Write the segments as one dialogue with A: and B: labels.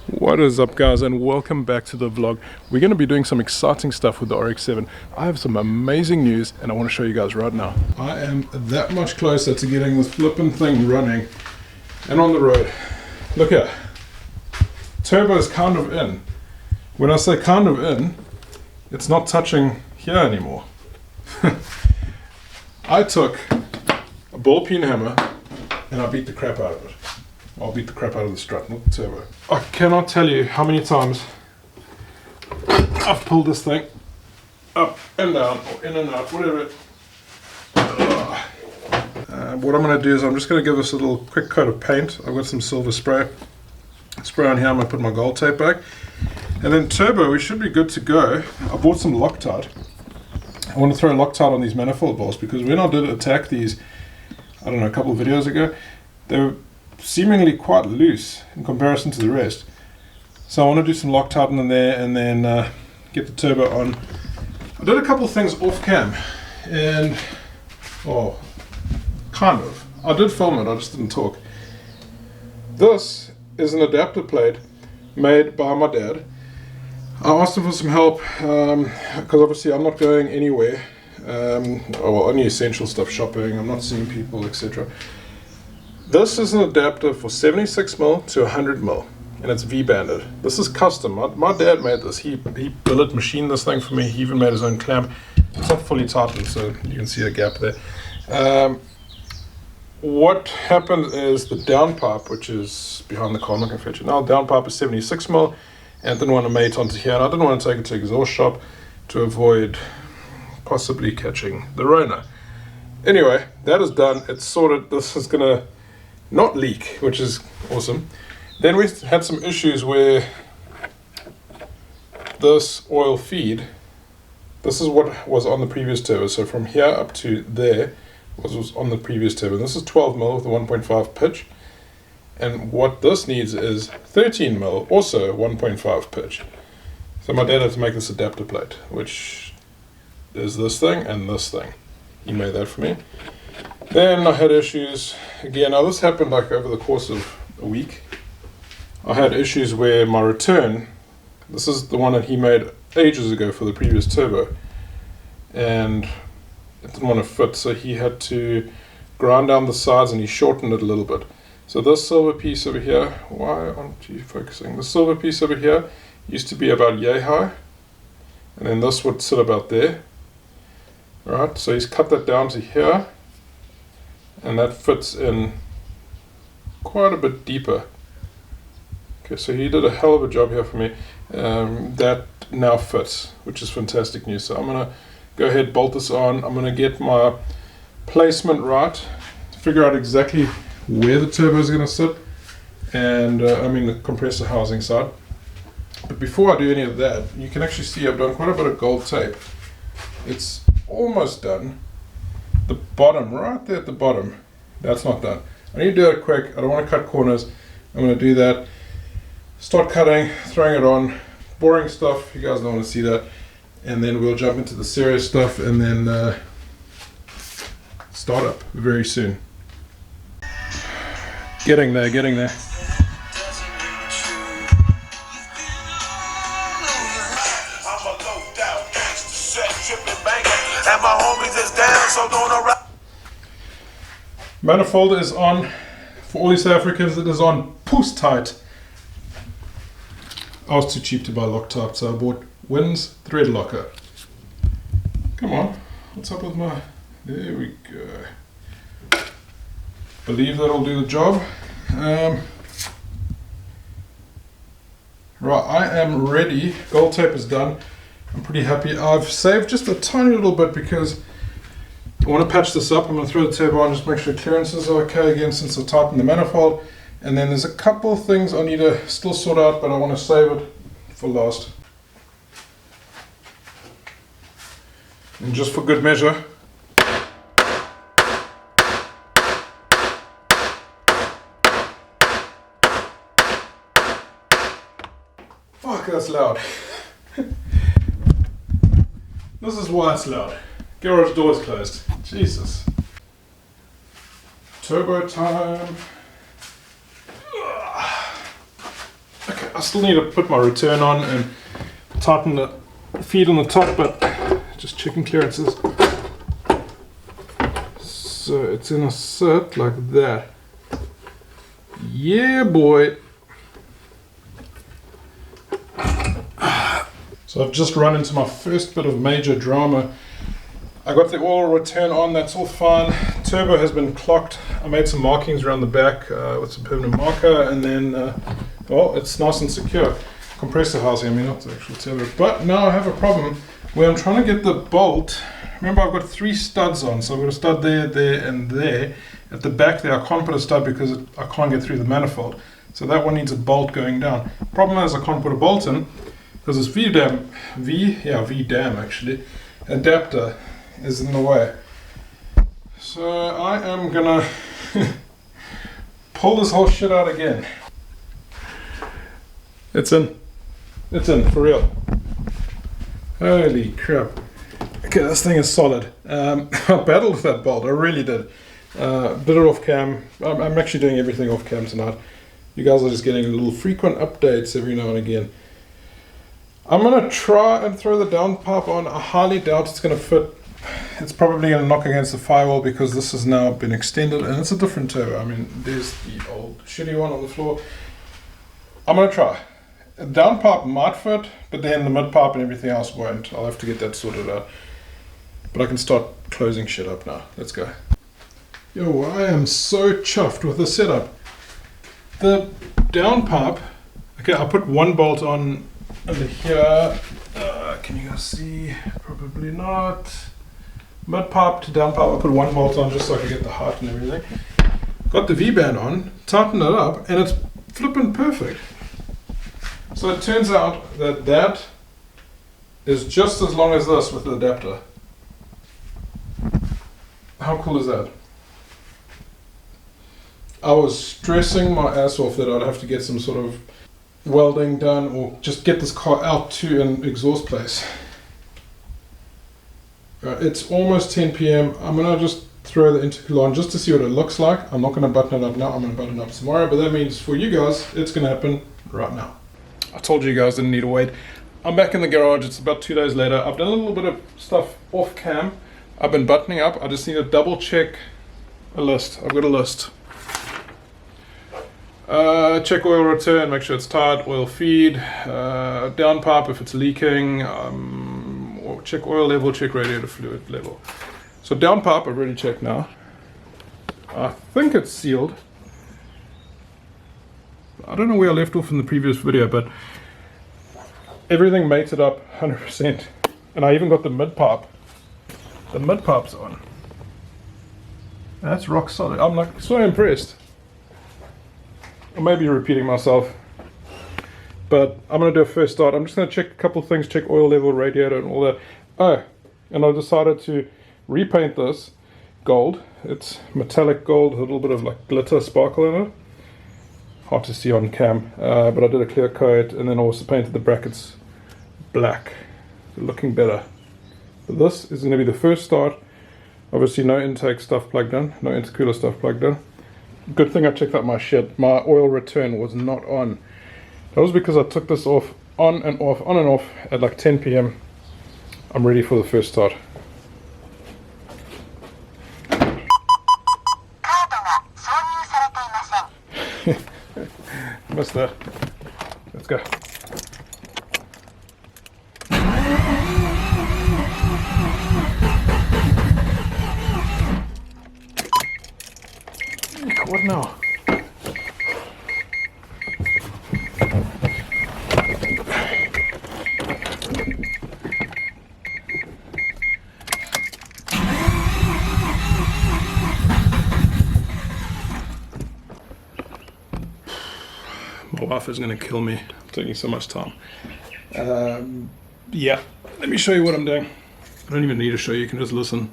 A: What is up, guys, and welcome back to the vlog. We're going to be doing some exciting stuff with the RX-7. I have some amazing news and I want to show you guys right now. I am that much closer to getting this flippin' thing running and on the road. Look here. Turbo is kind of in. When I say kind of in, it's not touching here anymore. I took a ball peen hammer and I beat the crap out of it. I'll beat the crap out of the strut, not the turbo. I cannot tell you how many times I've pulled this thing up and down, or in and out, whatever. What I'm going to do is I'm just going to give this a little quick coat of paint. I've got some silver spray. Spray on here, I'm going to put my gold tape back. And then turbo, we should be good to go. I bought some Loctite. I want to throw Loctite on these manifold balls because when I did attack these, I don't know, a couple of videos ago, they were seemingly quite loose in comparison to the rest. So I want to do some Loctite in there and then get the turbo on. I did a couple of things off cam and, kind of. I did film it, I just didn't talk. This is an adapter plate made by my dad. I asked him for some help because obviously I'm not going anywhere. Only essential stuff, shopping, I'm not seeing people, etc. This is an adapter for 76mm to 100mm and it's V-banded. This is custom. My dad made this. He billet machined this thing for me. He even made his own clamp. It's not fully tightened, so you can see a gap there. What happened is the downpipe, which is behind the car, I'm not going to fetch it now. The downpipe is 76mm and didn't want to mate onto here, and I didn't want to take it to exhaust shop to avoid possibly catching the Rona. Anyway, that is done. It's sorted. This is going to not leak, which is awesome. Then we had some issues where this oil feed, this is what was on the previous turbo, so from here up to there was on the previous turbo. This is 12mm with a 1.5 pitch, and what this needs is 13mm, also 1.5 pitch. So my dad had to make this adapter plate, which is this thing and this thing. He made that for me. Then I had issues again. Now this happened like over the course of a week. I had issues where my return, this is the one that he made ages ago for the previous turbo, and it didn't want to fit, so he had to grind down the sides and he shortened it a little bit. So this silver piece over here, why aren't you focusing? The silver piece over here used to be about yay high, and then this would sit about there. Right, so he's cut that down to here, and that fits in quite a bit deeper. Okay, so he did a hell of a job here for me. That now fits, which is fantastic news. So I'm going to go ahead, bolt this on. I'm going to get my placement right, figure out exactly where the turbo is going to sit, and the compressor housing side. But before I do any of that, you can actually see I've done quite a bit of gold tape. It's almost done. The bottom, right there at the bottom, that's not done. I need to do it quick. I don't want to cut corners. I'm going to do that. Start cutting, throwing it on. Boring stuff, you guys don't want to see that. And then we'll jump into the serious stuff and then start up very soon. Getting there, getting there. Manifold is on, for all you South Africans, it is on Postal. I was too cheap to buy Loctite, so I bought Wins Thread Locker. Come on, what's up with my, there we go. Believe that'll do the job. Right, I am ready. Gold tape is done. I'm pretty happy. I've saved just a tiny little bit because I want to patch this up. I'm going to throw the turbo on, just make sure clearances are okay again since I tightened the manifold. And then there's a couple of things I need to still sort out, but I want to save it for last. And just for good measure, fuck, that's loud. This is why it's loud. Garage door is closed. Jesus. Turbo time. Okay. I still need to put my return on and tighten the feed on the top, but just checking clearances. So it's gonna sit like that. Yeah, boy. So I've just run into my first bit of major drama. I got the oil return on, that's all fine. Turbo has been clocked. I made some markings around the back with some permanent marker, and then, well, it's nice and secure. Compressor housing, I mean, not the actual turbo. But now I have a problem where I'm trying to get the bolt. Remember, I've got 3 studs on, so I've got a stud there, there, and there. At the back there, I can't put a stud because I can't get through the manifold. So that one needs a bolt going down. Problem is, I can't put a bolt in because this V-dam actually, adapter is in the way. So I am gonna pull this whole shit out again. It's in, for real. Holy crap. Okay, this thing is solid. I battled with that bolt, I really did. Bit it off cam. I'm actually doing everything off cam tonight. You guys are just getting little frequent updates every now and again. I'm gonna try and throw the downpipe on. I highly doubt it's gonna fit. It's probably gonna knock against the firewall because this has now been extended and it's a different turbo. I mean, there's the old shitty one on the floor. I'm gonna try. The downpipe might fit, but then the mid pipe and everything else won't. I'll have to get that sorted out. But I can start closing shit up now. Let's go. Yo, I am so chuffed with the setup. The downpipe, okay, I put one bolt on under here. Can you guys see? Probably not. Mid pipe to downpipe, I put one bolt on just so I could get the height and everything. Got the V-band on, tightened it up, and it's flipping perfect. So it turns out that that is just as long as this with the adapter. How cool is that? I was stressing my ass off that I'd have to get some sort of welding done or just get this car out to an exhaust place. It's almost 10 p.m. I'm going to just throw the intercooler on just to see what it looks like. I'm not going to button it up now, I'm going to button it up tomorrow, but that means for you guys, it's going to happen right now. I told you guys didn't need to wait. I'm back in the garage, it's about 2 days later. I've done a little bit of stuff off cam. I've been buttoning up, I just need to double check a list. I've got a list. Check oil return, make sure it's tight, oil feed, downpipe if it's leaking, or check oil level, check radiator fluid level. So downpipe I've already checked now. I think it's sealed. I don't know where I left off in the previous video, but everything mated up 100%. And I even got the mid pipe. The mid pipe's on. That's rock solid. I'm like so impressed. I may be repeating myself, but I'm going to do a first start. I'm just going to check a couple of things, check oil level, radiator and all that. Oh, and I decided to repaint this gold. It's metallic gold, a little bit of like glitter sparkle in it. Hard to see on cam, but I did a clear coat and then also painted the brackets black. So looking better. But this is going to be the first start. Obviously no intake stuff plugged in, no intercooler stuff plugged in. Good thing I checked out my shit. My oil return was not on. That was because I took this off, on and off at like 10 p.m. I'm ready for the first start. Missed that. Let's go. What now? My wife is going to kill me. I'm taking so much time. Yeah, let me show you what I'm doing. I don't even need to show you, you can just listen.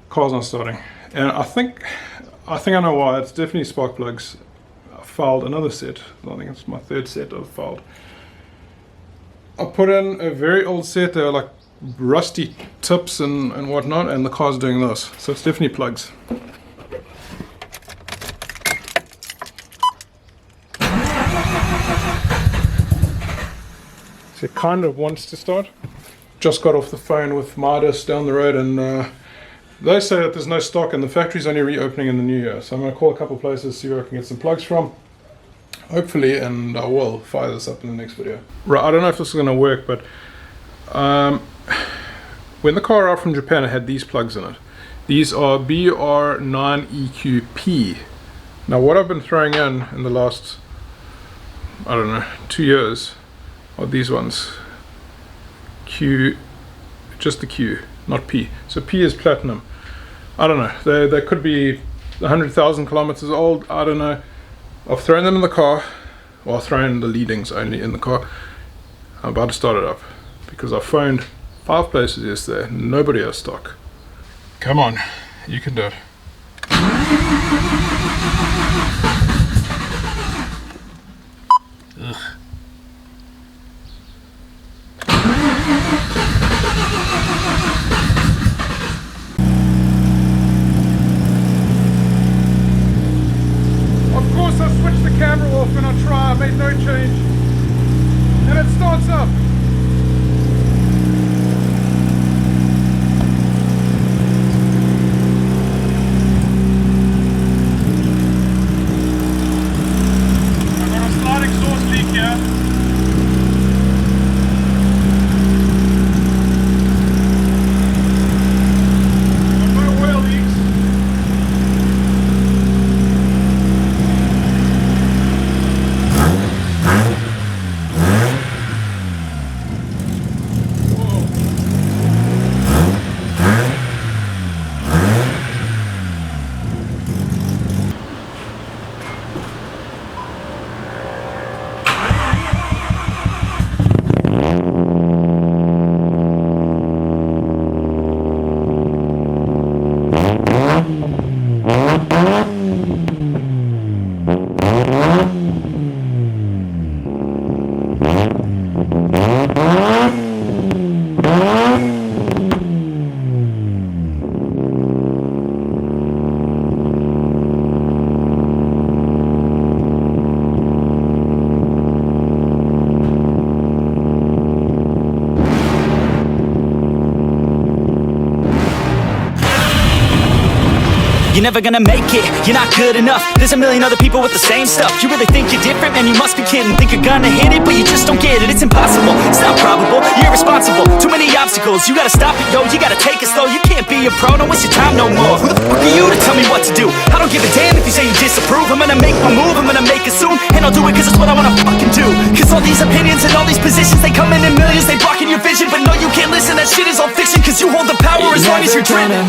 A: Car's not starting, and I think I think I know why. It's definitely spark plugs. I fouled another set. I think it's my third set I've fouled. I put in a very old set. They're like rusty tips and whatnot, and the car's doing this. So it's definitely plugs. So it kind of wants to start. Just got off the phone with Midas down the road, and they say that there's no stock and the factory's only reopening in the new year. So I'm going to call a couple of places, see where I can get some plugs from. Hopefully, and I will fire this up in the next video. Right, I don't know if this is going to work, but when the car arrived from Japan, it had these plugs in it. These are BR9EQP. Now what I've been throwing in the last, I don't know, 2 years are these ones. Q, just the Q, not P. So P is platinum. I don't know, they could be 100,000 kilometers old, I don't know. I've thrown them in the car, or I've thrown the leadings only in the car. I'm about to start it up because I phoned 5 places yesterday, nobody has stock. Come on, you can do it. Ugh. Of course I switched the camera off and I try, I made no change. And it starts up. I've got a slight exhaust leak here.
B: You're never gonna make it, you're not good enough. There's a million other people with the same stuff. You really think you're different? Man, you must be kidding. Think you're gonna hit it, but you just don't get it. It's impossible, it's not probable, you're irresponsible. Too many obstacles, you gotta stop it, yo. You gotta take it slow, you can't be a pro. Don't waste your time no more. Who the fuck are you to tell me what to do? I don't give a damn if you say you disapprove. I'm gonna make my move, I'm gonna make it soon. And I'll do it cause it's what I wanna fucking do. Cause all these opinions and all these positions, they come in millions, they blocking your vision. But no, you can't listen, that shit is all fiction. Cause you hold the power as long as you're dreaming.